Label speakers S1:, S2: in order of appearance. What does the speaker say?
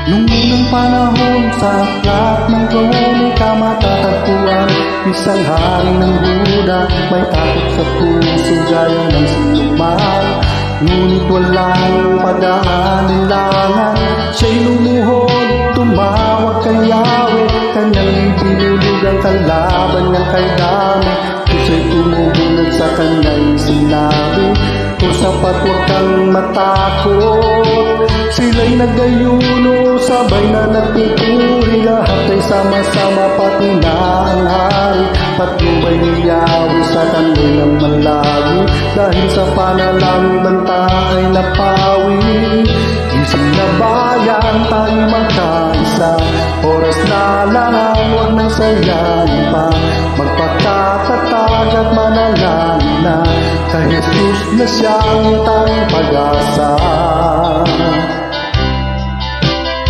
S1: Nung unang panahon sa aklat ng Rome ay kamatatagpuan, isang hari ng Huda, may takot sa puso gaya ng sinuman. Ngunit walang pag-aalinlangan, siya'y lumuhod, tumawag kay Yahweh. Kanyang ibinulog ang kalaban niyang kay Dami. Kung siya'y tumugunod sa kanya'y sinabi, kung sapat huwag kang matakot. Sila'y nagayuno, sabay na nagpupuri, lahat ay sama-sama pati na ang hari. Patnubay ni Yahweh sa kanilang malagi, dahil sa panalambanta ay napawi. Gising na bayan, tayo magkaisa, oras na lang, huwag nang sayangin pa. Magpakatatag at manalangin na kay Jesus na siyang tanging pag-asa.